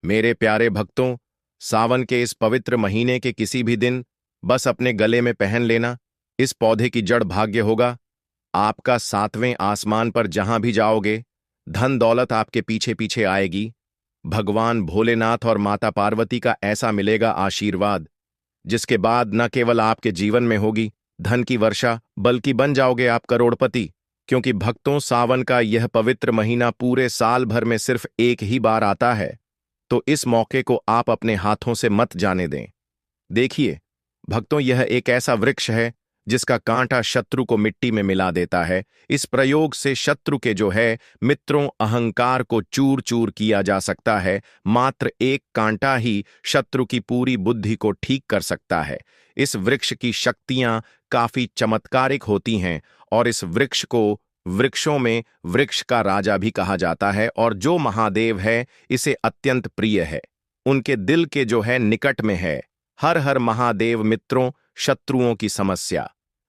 मेरे प्यारे भक्तों, सावन के इस पवित्र महीने के किसी भी दिन बस अपने गले में पहन लेना। इस पौधे की जड़ भाग्य होगा। आपका सातवें आसमान पर जहां भी जाओगे, धन दौलत आपके पीछे पीछे आएगी। भगवान भोलेनाथ और माता पार्वती का ऐसा मिलेगा आशीर्वाद, जिसके बाद न केवल आपके जीवन में होगी धन की वर्षा, बल्कि बन जाओगे आप करोड़पति। क्योंकि भक्तों, सावन का यह पवित्र महीना पूरे साल भर में सिर्फ एक ही बार आता है, तो इस मौके को आप अपने हाथों से मत जाने दें। देखिए भक्तों, यह एक ऐसा वृक्ष है जिसका कांटा शत्रु को मिट्टी में मिला देता है। इस प्रयोग से शत्रु के जो है मित्रों अहंकार को चूर चूर किया जा सकता है। मात्र एक कांटा ही शत्रु की पूरी बुद्धि को ठीक कर सकता है। इस वृक्ष की शक्तियां काफी चमत्कारिक होती हैं और इस वृक्ष को वृक्षों में वृक्ष का राजा भी कहा जाता है, और जो महादेव है इसे अत्यंत प्रिय है, उनके दिल के जो है निकट में है। हर हर महादेव मित्रों। शत्रुओं की समस्या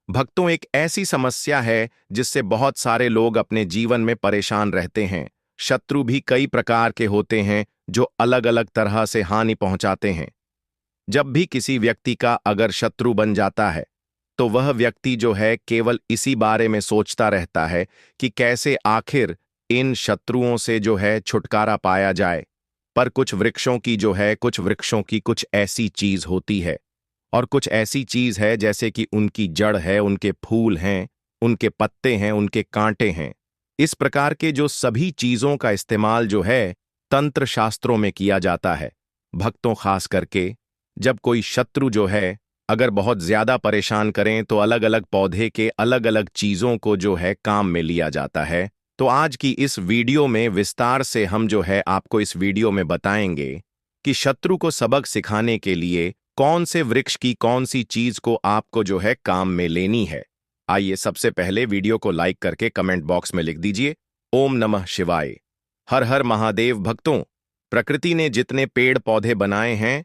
भक्तों एक ऐसी समस्या है जिससे बहुत सारे लोग अपने जीवन में परेशान रहते हैं। शत्रु भी कई प्रकार के होते हैं जो अलग अलग तरह से हानि पहुंचाते हैं। जब भी किसी व्यक्ति का अगर शत्रु बन जाता है, तो वह व्यक्ति जो है केवल इसी बारे में सोचता रहता है कि कैसे आखिर इन शत्रुओं से जो है छुटकारा पाया जाए। पर कुछ वृक्षों की जो है कुछ वृक्षों की कुछ ऐसी चीज होती है, और कुछ ऐसी चीज है जैसे कि उनकी जड़ है, उनके फूल हैं, उनके पत्ते हैं, उनके कांटे हैं। इस प्रकार के जो सभी चीजों का इस्तेमाल जो है तंत्र शास्त्रों में किया जाता है। भक्तों, खास करके जब कोई शत्रु जो है अगर बहुत ज्यादा परेशान करें, तो अलग अलग पौधे के अलग अलग चीजों को जो है काम में लिया जाता है। तो आज की इस वीडियो में विस्तार से हम जो है आपको इस वीडियो में बताएंगे कि शत्रु को सबक सिखाने के लिए कौन से वृक्ष की कौन सी चीज को आपको जो है काम में लेनी है। आइए सबसे पहले वीडियो को लाइक करके कमेंट बॉक्स में लिख दीजिए, ओम नमः शिवाय, हर हर महादेव। भक्तों, प्रकृति ने जितने पेड़ पौधे बनाए हैं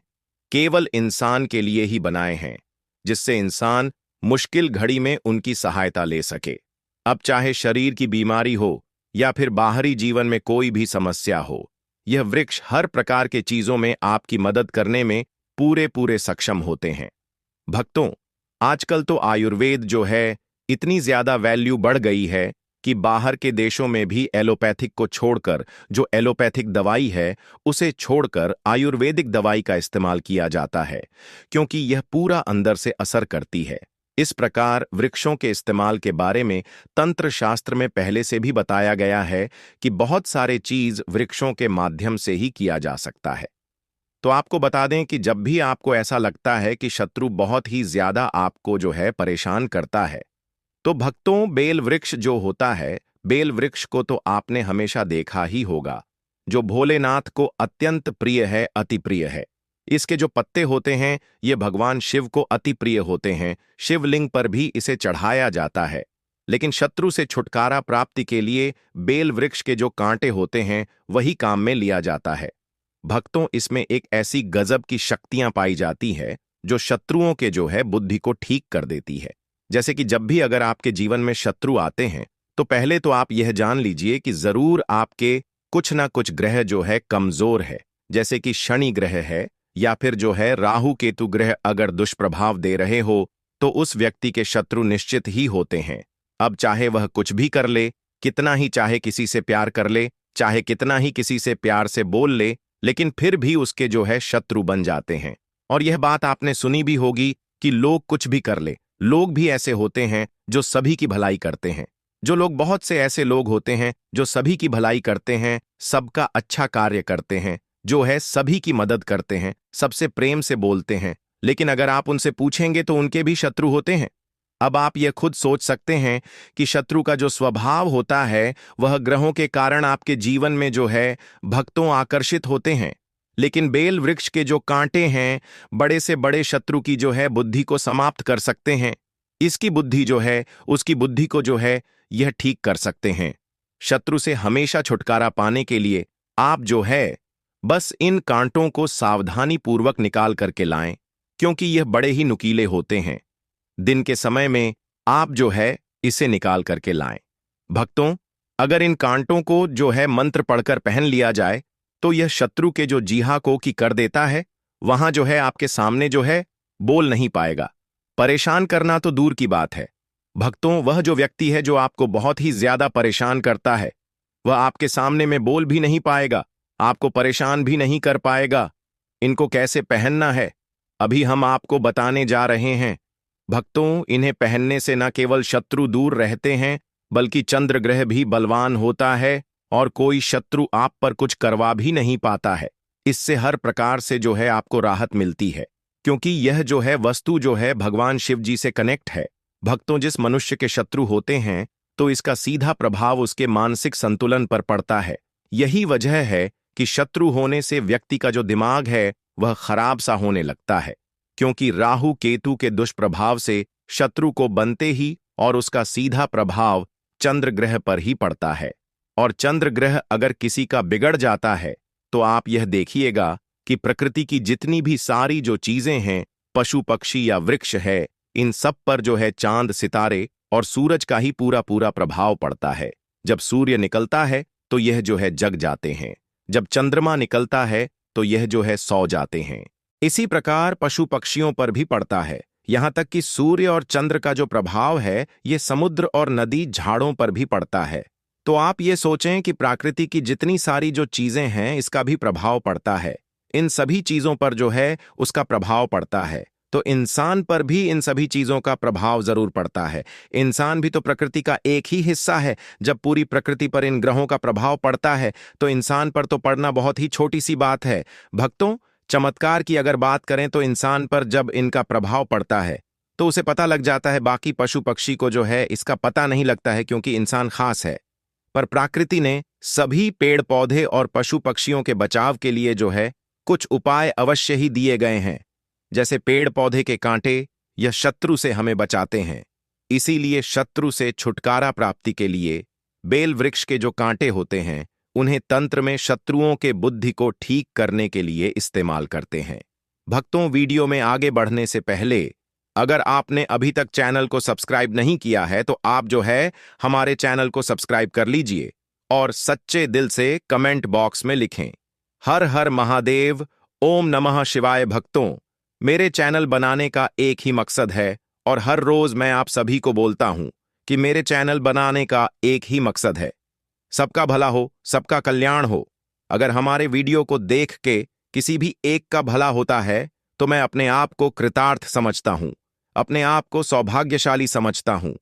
केवल इंसान के लिए ही बनाए हैं, जिससे इंसान मुश्किल घड़ी में उनकी सहायता ले सके। अब चाहे शरीर की बीमारी हो या फिर बाहरी जीवन में कोई भी समस्या हो, यह वृक्ष हर प्रकार के चीजों में आपकी मदद करने में पूरे पूरे सक्षम होते हैं। भक्तों, आजकल तो आयुर्वेद जो है इतनी ज्यादा वैल्यू बढ़ गई है कि बाहर के देशों में भी एलोपैथिक को छोड़कर, जो एलोपैथिक दवाई है उसे छोड़कर आयुर्वेदिक दवाई का इस्तेमाल किया जाता है, क्योंकि यह पूरा अंदर से असर करती है। इस प्रकार वृक्षों के इस्तेमाल के बारे में तंत्र शास्त्र में पहले से भी बताया गया है कि बहुत सारे चीज वृक्षों के माध्यम से ही किया जा सकता है। तो आपको बता दें कि जब भी आपको ऐसा लगता है कि शत्रु बहुत ही ज्यादा आपको जो है परेशान करता है, तो भक्तों बेल वृक्ष जो होता है, बेल वृक्ष को तो आपने हमेशा देखा ही होगा, जो भोलेनाथ को अत्यंत प्रिय है, अति प्रिय है। इसके जो पत्ते होते हैं ये भगवान शिव को अति प्रिय होते हैं। शिवलिंग पर भी इसे चढ़ाया जाता है। लेकिन शत्रु से छुटकारा प्राप्ति के लिए बेल वृक्ष के जो कांटे होते हैं वही काम में लिया जाता है। भक्तों, इसमें एक ऐसी गजब की शक्तियां पाई जाती है जो शत्रुओं के जो है बुद्धि को ठीक कर देती है। जैसे कि जब भी अगर आपके जीवन में शत्रु आते हैं, तो पहले तो आप यह जान लीजिए कि जरूर आपके कुछ ना कुछ ग्रह जो है कमजोर है। जैसे कि शनि ग्रह है या फिर जो है राहु केतु ग्रह अगर दुष्प्रभाव दे रहे हो, तो उस व्यक्ति के शत्रु निश्चित ही होते हैं। अब चाहे वह कुछ भी कर ले, कितना ही चाहे किसी से प्यार कर ले, चाहे कितना ही किसी से प्यार से बोल ले, लेकिन फिर भी उसके जो है शत्रु बन जाते हैं। और यह बात आपने सुनी भी होगी कि लोग कुछ भी कर ले, लोग भी ऐसे होते हैं जो सभी की भलाई करते हैं। जो लोग, बहुत से ऐसे लोग होते हैं जो सभी की भलाई करते हैं, सबका अच्छा कार्य करते हैं, जो है सभी की मदद करते हैं, सबसे प्रेम से बोलते हैं, लेकिन अगर आप उनसे पूछेंगे तो उनके भी शत्रु होते हैं। अब आप यह खुद सोच सकते हैं कि शत्रु का जो स्वभाव होता है वह ग्रहों के कारण आपके जीवन में जो है भक्तों आकर्षित होते हैं। लेकिन बेल वृक्ष के जो कांटे हैं बड़े से बड़े शत्रु की जो है बुद्धि को समाप्त कर सकते हैं। इसकी बुद्धि जो है उसकी बुद्धि को जो है यह ठीक कर सकते हैं। शत्रु से हमेशा छुटकारा पाने के लिए आप जो है बस इन कांटों को सावधानी पूर्वक निकाल करके लाएं, क्योंकि यह बड़े ही नुकीले होते हैं। दिन के समय में आप जो है इसे निकाल करके लाएं। भक्तों, अगर इन कांटों को जो है मंत्र पढ़कर पहन लिया जाए, तो यह शत्रु के जो जीहा को की कर देता है, वहां जो है आपके सामने जो है बोल नहीं पाएगा। परेशान करना तो दूर की बात है भक्तों, वह जो व्यक्ति है जो आपको बहुत ही ज्यादा परेशान करता है, वह आपके सामने में बोल भी नहीं पाएगा, आपको परेशान भी नहीं कर पाएगा। इनको कैसे पहनना है, अभी हम आपको बताने जा रहे हैं। भक्तों, इन्हें पहनने से न केवल शत्रु दूर रहते हैं, बल्कि चंद्र ग्रह भी बलवान होता है और कोई शत्रु आप पर कुछ करवा भी नहीं पाता है। इससे हर प्रकार से जो है आपको राहत मिलती है, क्योंकि यह जो है वस्तु जो है भगवान शिव जी से कनेक्ट है। भक्तों, जिस मनुष्य के शत्रु होते हैं तो इसका सीधा प्रभाव उसके मानसिक संतुलन पर पड़ता है। यही वजह है कि शत्रु होने से व्यक्ति का जो दिमाग है वह खराब सा होने लगता है, क्योंकि राहु केतु के दुष्प्रभाव से शत्रु को बनते ही और उसका सीधा प्रभाव चंद्र ग्रह पर ही पड़ता है। और चंद्र ग्रह अगर किसी का बिगड़ जाता है तो आप यह देखिएगा कि प्रकृति की जितनी भी सारी जो चीजें हैं, पशु पक्षी या वृक्ष है, इन सब पर जो है चांद सितारे और सूरज का ही पूरा पूरा प्रभाव पड़ता है। जब सूर्य निकलता है तो यह जो है जग जाते हैं, जब चंद्रमा निकलता है तो यह जो है सो जाते हैं। इसी प्रकार पशु पक्षियों पर भी पड़ता है। यहां तक कि सूर्य और चंद्र का जो प्रभाव है ये समुद्र और नदी झाड़ों पर भी पड़ता है। तो आप ये सोचें कि प्रकृति की जितनी सारी जो चीजें हैं इसका भी प्रभाव पड़ता है। इन सभी चीजों पर जो है उसका प्रभाव पड़ता है, तो इंसान पर भी इन सभी चीजों का प्रभाव जरूर पड़ता है। इंसान भी तो प्रकृति का एक ही हिस्सा है। जब पूरी प्रकृति पर इन ग्रहों का प्रभाव पड़ता है तो इंसान पर तो पड़ना बहुत ही छोटी सी बात है। भक्तों, चमत्कार की अगर बात करें तो इंसान पर जब इनका प्रभाव पड़ता है तो उसे पता लग जाता है, बाकी पशु पक्षी को जो है इसका पता नहीं लगता है, क्योंकि इंसान खास है। पर प्रकृति ने सभी पेड़ पौधे और पशु पक्षियों के बचाव के लिए जो है कुछ उपाय अवश्य ही दिए गए हैं। जैसे पेड़ पौधे के कांटे यह शत्रु से हमें बचाते हैं, इसीलिए शत्रु से छुटकारा प्राप्ति के लिए बेल वृक्ष के जो कांटे होते हैं उन्हें तंत्र में शत्रुओं के बुद्धि को ठीक करने के लिए इस्तेमाल करते हैं। भक्तों, वीडियो में आगे बढ़ने से पहले अगर आपने अभी तक चैनल को सब्सक्राइब नहीं किया है तो आप जो है हमारे चैनल को सब्सक्राइब कर लीजिए और सच्चे दिल से कमेंट बॉक्स में लिखें हर हर महादेव, ओम नमः शिवाय। भक्तों, मेरे चैनल बनाने का एक ही मकसद है और हर रोज मैं आप सभी को बोलता हूं कि मेरे चैनल बनाने का एक ही मकसद है, सबका भला हो, सबका कल्याण हो। अगर हमारे वीडियो को देख के किसी भी एक का भला होता है तो मैं अपने आप को कृतार्थ समझता हूं, अपने आप को सौभाग्यशाली समझता हूं।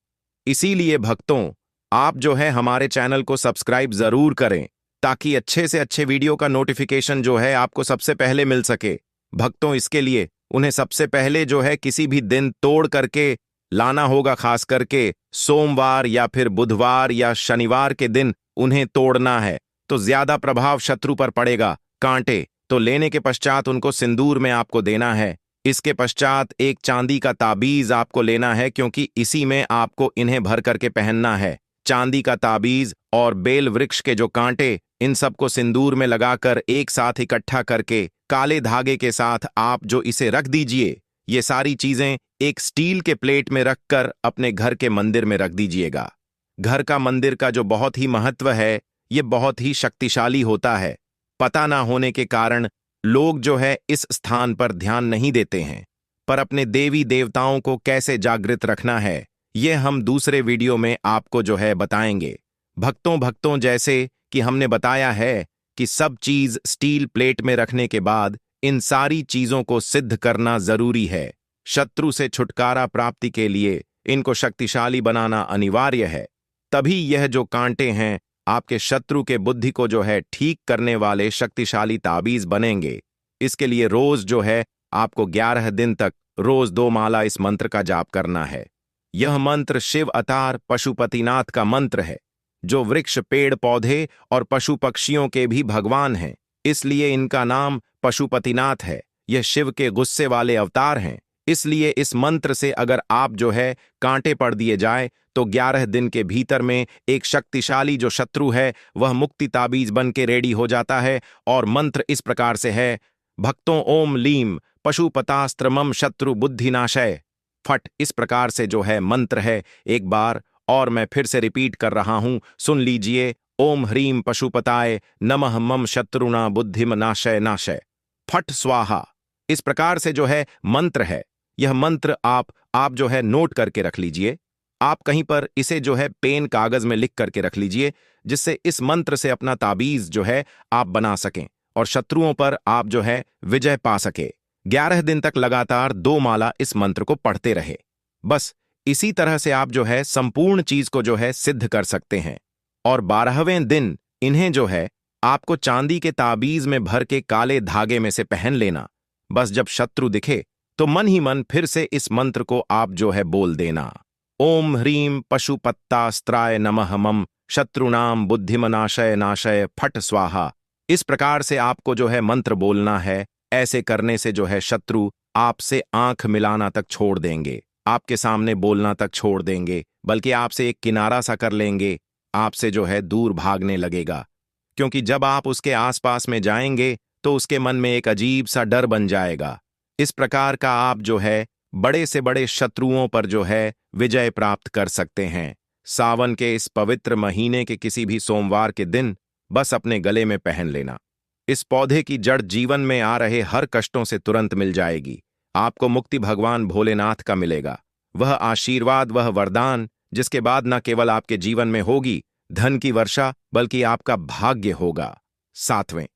इसीलिए भक्तों, आप जो है हमारे चैनल को सब्सक्राइब जरूर करें ताकि अच्छे से अच्छे वीडियो का नोटिफिकेशन जो है आपको सबसे पहले मिल सके। भक्तों, इसके लिए उन्हें सबसे पहले जो है किसी भी दिन तोड़ करके लाना होगा, खास करके सोमवार या फिर बुधवार या शनिवार के दिन उन्हें तोड़ना है, तो ज्यादा प्रभाव शत्रु पर पड़ेगा। कांटे तो लेने के पश्चात उनको सिंदूर में आपको देना है। इसके पश्चात एक चांदी का ताबीज आपको लेना है, क्योंकि इसी में आपको इन्हें भर करके पहनना है। चांदी का ताबीज और बेल वृक्ष के जो कांटे, इन सबको सिंदूर में लगाकर एक साथ इकट्ठा करके काले धागे के साथ आप जो इसे रख दीजिए। ये सारी चीजें एक स्टील के प्लेट में रखकर अपने घर के मंदिर में रख दीजिएगा। घर का मंदिर का जो बहुत ही महत्व है, ये बहुत ही शक्तिशाली होता है। पता ना होने के कारण लोग जो है इस स्थान पर ध्यान नहीं देते हैं, पर अपने देवी देवताओं को कैसे जागृत रखना है ये हम दूसरे वीडियो में आपको जो है बताएंगे। भक्तों, जैसे कि हमने बताया है कि सब चीज स्टील प्लेट में रखने के बाद इन सारी चीजों को सिद्ध करना जरूरी है। शत्रु से छुटकारा प्राप्ति के लिए इनको शक्तिशाली बनाना अनिवार्य है। तभी यह जो कांटे हैं आपके शत्रु के बुद्धि को जो है ठीक करने वाले शक्तिशाली ताबीज बनेंगे। इसके लिए रोज जो है आपको 11 दिन तक रोज 2 माला इस मंत्र का जाप करना है। यह मंत्र शिव अवतार पशुपतिनाथ का मंत्र है, जो वृक्ष पेड़ पौधे और पशु पक्षियों के भी भगवान हैं, इसलिए इनका नाम पशुपतिनाथ है। यह शिव के गुस्से वाले अवतार हैं, इसलिए इस मंत्र से अगर आप जो है कांटे पड़ दिए जाए तो 11 दिन के भीतर में एक शक्तिशाली जो शत्रु है वह मुक्ति ताबीज बन के रेडी हो जाता है। और मंत्र इस प्रकार से है, भक्तों, ओम लीम पशुपतास्त्रमम शत्रु बुद्धिनाशय फट। इस प्रकार से जो है मंत्र है। एक बार और मैं फिर से रिपीट कर रहा हूं, सुन लीजिए। ओम ह्रीं पशुपताय नमः मम शत्रुणा बुद्धिम नाशय नाशय फट स्वाहा। इस प्रकार से जो है मंत्र है, यह मंत्र आप जो है नोट करके रख लीजिए। आप कहीं पर इसे जो है पेन कागज में लिख करके रख लीजिए, जिससे इस मंत्र से अपना ताबीज जो है आप बना सकें और शत्रुओं पर आप जो है विजय पा सके। 11 दिन तक लगातार 2 माला इस मंत्र को पढ़ते रहे। बस इसी तरह से आप जो है संपूर्ण चीज को जो है सिद्ध कर सकते हैं। और 12वें दिन इन्हें जो है आपको चांदी के ताबीज में भर के काले धागे में से पहन लेना। बस जब शत्रु दिखे तो मन ही मन फिर से इस मंत्र को आप जो है बोल देना। ओम ह्रीं पशुपत्तास्त्राय नमः मम शत्रुनाम बुद्धिमनाशय नाशय फट स्वाहा। इस प्रकार से आपको जो है मंत्र बोलना है। ऐसे करने से जो है शत्रु आपसे आंख मिलाना तक छोड़ देंगे, आपके सामने बोलना तक छोड़ देंगे, बल्कि आपसे एक किनारा सा कर लेंगे, आपसे जो है दूर भागने लगेगा। क्योंकि जब आप उसके आसपास में जाएंगे तो उसके मन में एक अजीब सा डर बन जाएगा। इस प्रकार का आप जो है बड़े से बड़े शत्रुओं पर जो है विजय प्राप्त कर सकते हैं। सावन के इस पवित्र महीने के किसी भी सोमवार के दिन बस अपने गले में पहन लेना। इस पौधे की जड़ जीवन में आ रहे हर कष्टों से तुरंत मिल जाएगी। आपको मुक्ति भगवान भोलेनाथ का मिलेगा, वह आशीर्वाद, वह वरदान जिसके बाद न केवल आपके जीवन में होगी धन की वर्षा, बल्कि आपका भाग्य होगा। 7वें,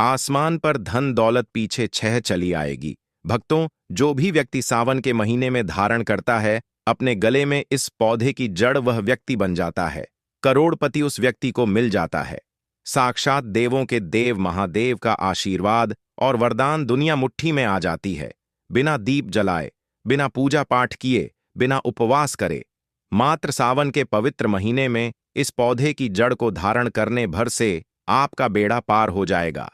आसमान पर धन दौलत पीछे 6 चली आएगी। भक्तों, जो भी व्यक्ति सावन के महीने में धारण करता है अपने गले में इस पौधे की जड़, वह व्यक्ति बन जाता है। करोड़पति उस व्यक्ति को मिल जाता है। साक्षात देवों के देव महादेव का आशीर्वाद और वरदान दुनिया मुट्ठी में आ जाती है। बिना दीप जलाए, बिना पूजा पाठ किए, बिना उपवास करे, मात्र सावन के पवित्र महीने में इस पौधे की जड़ को धारण करने भर से आपका बेड़ा पार हो जाएगा।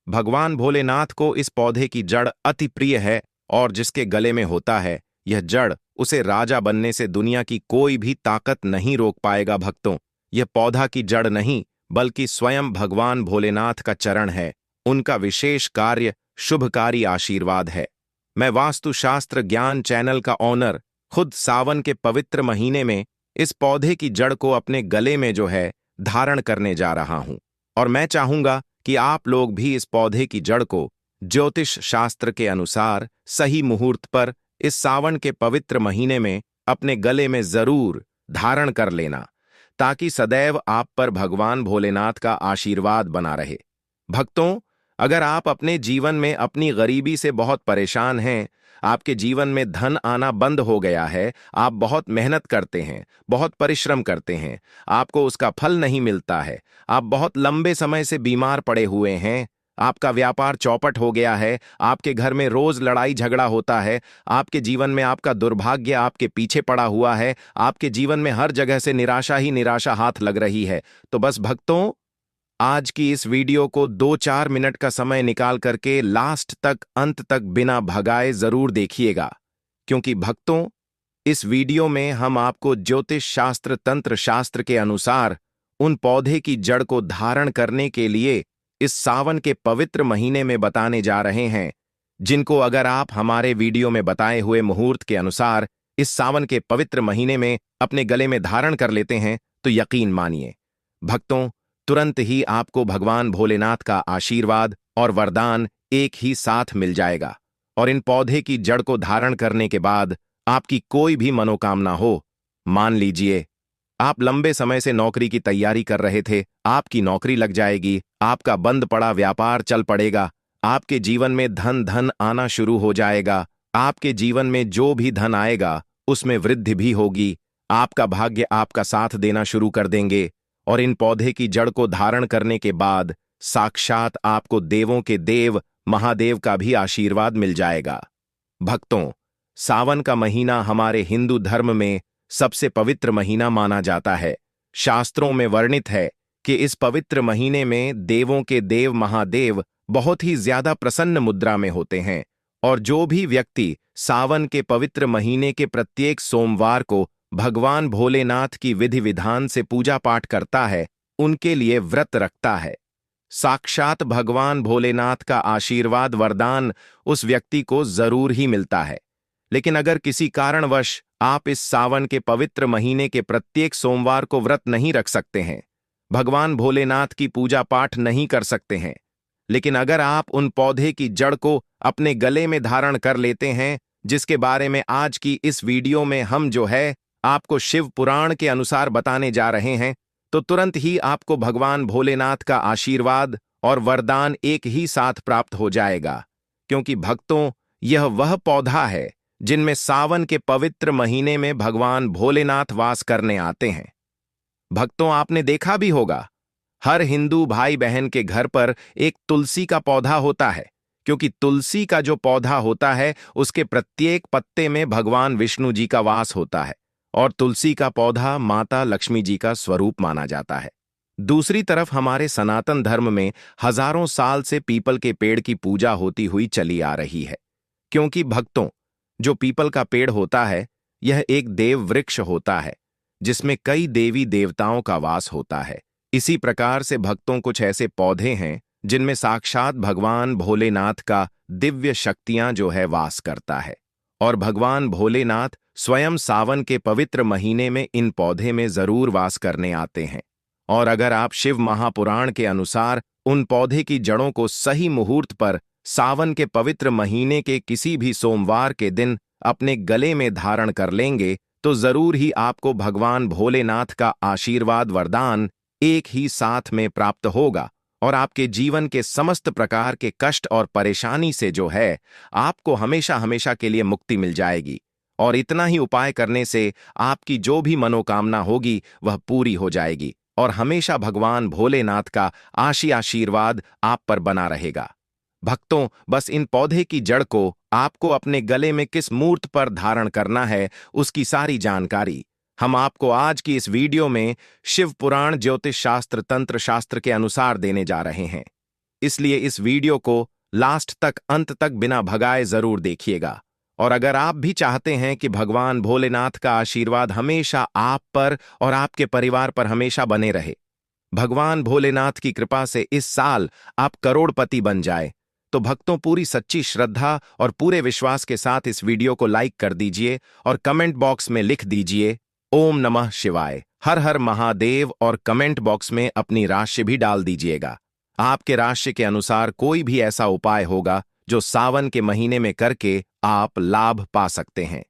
भगवान भोलेनाथ को इस पौधे की जड़ अति प्रिय है और जिसके गले में होता है यह जड़, उसे राजा बनने से दुनिया की कोई भी ताकत नहीं रोक पाएगा। भक्तों, यह पौधा की जड़ नहीं बल्कि स्वयं भगवान भोलेनाथ का चरण है, उनका विशेष कार्य, शुभकारी आशीर्वाद है। मैं वास्तुशास्त्र ज्ञान चैनल का ऑनर खुद सावन के पवित्र महीने में इस पौधे की जड़ को अपने गले में जो है धारण करने जा रहा हूं और मैं चाहूंगा कि आप लोग भी इस पौधे की जड़ को ज्योतिष शास्त्र के अनुसार सही मुहूर्त पर इस सावन के पवित्र महीने में अपने गले में जरूर धारण कर लेना, ताकि सदैव आप पर भगवान भोलेनाथ का आशीर्वाद बना रहे। भक्तों, अगर आप अपने जीवन में अपनी गरीबी से बहुत परेशान हैं, आपके जीवन में धन आना बंद हो गया है, आप बहुत मेहनत करते हैं, बहुत परिश्रम करते हैं, आपको उसका फल नहीं मिलता है, आप बहुत लंबे समय से बीमार पड़े हुए हैं, आपका व्यापार चौपट हो गया है, आपके घर में रोज लड़ाई झगड़ा होता है, आपके जीवन में आपका दुर्भाग्य आपके पीछे पड़ा हुआ है, आपके जीवन में हर जगह से निराशा ही निराशा हाथ लग रही है, तो बस भक्तों, आज की इस वीडियो को 2-4 मिनट का समय निकाल करके लास्ट तक, अंत तक बिना भगाए जरूर देखिएगा। क्योंकि भक्तों, इस वीडियो में हम आपको ज्योतिष शास्त्र, तंत्र शास्त्र के अनुसार उन पौधे की जड़ को धारण करने के लिए इस सावन के पवित्र महीने में बताने जा रहे हैं, जिनको अगर आप हमारे वीडियो में बताए हुए मुहूर्त के अनुसार इस सावन के पवित्र महीने में अपने गले में धारण कर लेते हैं तो यकीन मानिए भक्तों, तुरंत ही आपको भगवान भोलेनाथ का आशीर्वाद और वरदान एक ही साथ मिल जाएगा। और इन पौधे की जड़ को धारण करने के बाद आपकी कोई भी मनोकामना हो, मान लीजिए आप लंबे समय से नौकरी की तैयारी कर रहे थे, आपकी नौकरी लग जाएगी, आपका बंद पड़ा व्यापार चल पड़ेगा, आपके जीवन में धन आना शुरू हो जाएगा, आपके जीवन में जो भी धन आएगा उसमें वृद्धि भी होगी, आपका भाग्य आपका साथ देना शुरू कर देंगे। और इन पौधे की जड़ को धारण करने के बाद साक्षात आपको देवों के देव महादेव का भी आशीर्वाद मिल जाएगा। भक्तों, सावन का महीना हमारे हिंदू धर्म में सबसे पवित्र महीना माना जाता है। शास्त्रों में वर्णित है कि इस पवित्र महीने में देवों के देव महादेव बहुत ही ज्यादा प्रसन्न मुद्रा में होते हैं और जो भी व्यक्ति सावन के पवित्र महीने के प्रत्येक सोमवार को भगवान भोलेनाथ की विधि विधान से पूजा पाठ करता है, उनके लिए व्रत रखता है, साक्षात भगवान भोलेनाथ का आशीर्वाद वरदान उस व्यक्ति को जरूर ही मिलता है। लेकिन अगर किसी कारणवश आप इस सावन के पवित्र महीने के प्रत्येक सोमवार को व्रत नहीं रख सकते हैं, भगवान भोलेनाथ की पूजा पाठ नहीं कर सकते हैं, लेकिन अगर आप उन पौधे की जड़ को अपने गले में धारण कर लेते हैं, जिसके बारे में आज की इस वीडियो में हम जो है आपको शिव पुराण के अनुसार बताने जा रहे हैं, तो तुरंत ही आपको भगवान भोलेनाथ का आशीर्वाद और वरदान एक ही साथ प्राप्त हो जाएगा। क्योंकि भक्तों, यह वह पौधा है जिनमें सावन के पवित्र महीने में भगवान भोलेनाथ वास करने आते हैं। भक्तों, आपने देखा भी होगा, हर हिंदू भाई बहन के घर पर एक तुलसी का पौधा होता है, क्योंकि तुलसी का जो पौधा होता है उसके प्रत्येक पत्ते में भगवान विष्णु जी का वास होता है और तुलसी का पौधा माता लक्ष्मी जी का स्वरूप माना जाता है। दूसरी तरफ हमारे सनातन धर्म में हजारों साल से पीपल के पेड़ की पूजा होती हुई चली आ रही है, क्योंकि भक्तों, जो पीपल का पेड़ होता है यह एक देव वृक्ष होता है जिसमें कई देवी देवताओं का वास होता है। इसी प्रकार से भक्तों, कुछ ऐसे पौधे हैं जिनमें साक्षात भगवान भोलेनाथ का दिव्य शक्तियां जो है वास करता है, और भगवान भोलेनाथ स्वयं सावन के पवित्र महीने में इन पौधे में जरूर वास करने आते हैं। और अगर आप शिव महापुराण के अनुसार उन पौधे की जड़ों को सही मुहूर्त पर सावन के पवित्र महीने के किसी भी सोमवार के दिन अपने गले में धारण कर लेंगे, तो जरूर ही आपको भगवान भोलेनाथ का आशीर्वाद वरदान एक ही साथ में प्राप्त होगा और आपके जीवन के समस्त प्रकार के कष्ट और परेशानी से जो है आपको हमेशा हमेशा के लिए मुक्ति मिल जाएगी। और इतना ही उपाय करने से आपकी जो भी मनोकामना होगी वह पूरी हो जाएगी और हमेशा भगवान भोलेनाथ का आशीर्वाद आप पर बना रहेगा। भक्तों, बस इन पौधे की जड़ को आपको अपने गले में किस मुहूर्त पर धारण करना है उसकी सारी जानकारी हम आपको आज की इस वीडियो में शिव पुराण ज्योतिष शास्त्र तंत्र शास्त्र के अनुसार देने जा रहे हैं। इसलिए इस वीडियो को लास्ट तक, अंत तक बिना भगाए जरूर देखिएगा। और अगर आप भी चाहते हैं कि भगवान भोलेनाथ का आशीर्वाद हमेशा आप पर और आपके परिवार पर हमेशा बने रहे, भगवान भोलेनाथ की कृपा से इस साल आप करोड़पति बन जाए, तो भक्तों, पूरी सच्ची श्रद्धा और पूरे विश्वास के साथ इस वीडियो को लाइक कर दीजिए और कमेंट बॉक्स में लिख दीजिए ओम नमः शिवाय, हर हर महादेव, और कमेंट बॉक्स में अपनी राशि भी डाल दीजिएगा। आपके राशि के अनुसार कोई भी ऐसा उपाय होगा जो सावन के महीने में करके आप लाभ पा सकते हैं,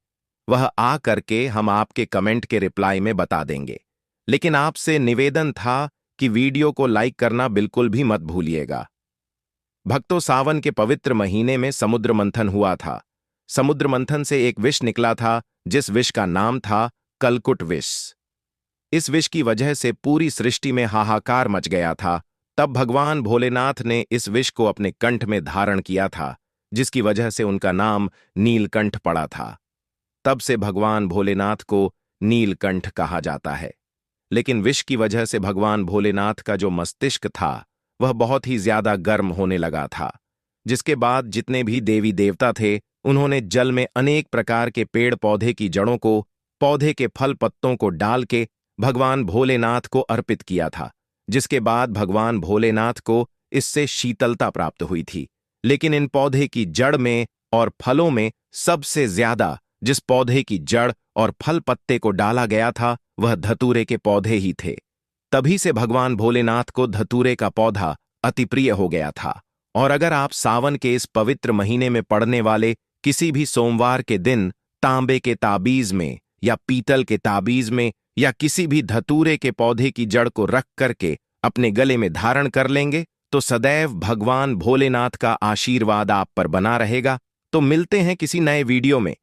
वह आ करके हम आपके कमेंट के रिप्लाई में बता देंगे। लेकिन आपसे निवेदन था कि वीडियो को लाइक करना बिल्कुल भी मत भूलिएगा। भक्तों, सावन के पवित्र महीने में समुद्र मंथन हुआ था। समुद्र मंथन से एक विष निकला था जिस विष का नाम था कलकुट विष। इस विष की वजह से पूरी सृष्टि में हाहाकार मच गया था। तब भगवान भोलेनाथ ने इस विष को अपने कंठ में धारण किया था, जिसकी वजह से उनका नाम नीलकंठ पड़ा था। तब से भगवान भोलेनाथ को नीलकंठ कहा जाता है। लेकिन विष की वजह से भगवान भोलेनाथ का जो मस्तिष्क था वह बहुत ही ज्यादा गर्म होने लगा था, जिसके बाद जितने भी देवी देवता थे उन्होंने जल में अनेक प्रकार के पेड़ पौधे की जड़ों को, पौधे के फल पत्तों को डाल के भगवान भोलेनाथ को अर्पित किया था, जिसके बाद भगवान भोलेनाथ को इससे शीतलता प्राप्त हुई थी। लेकिन इन पौधे की जड़ में और फलों में सबसे ज्यादा जिस पौधे की जड़ और फल पत्ते को डाला गया था वह धतूरे के पौधे ही थे। तभी से भगवान भोलेनाथ को धतूरे का पौधा अति प्रिय हो गया था। और अगर आप सावन के इस पवित्र महीने में पड़ने वाले किसी भी सोमवार के दिन तांबे के ताबीज में या पीतल के ताबीज में या किसी भी धतूरे के पौधे की जड़ को रख करके अपने गले में धारण कर लेंगे, तो सदैव भगवान भोलेनाथ का आशीर्वाद आप पर बना रहेगा। तो मिलते हैं किसी नए वीडियो में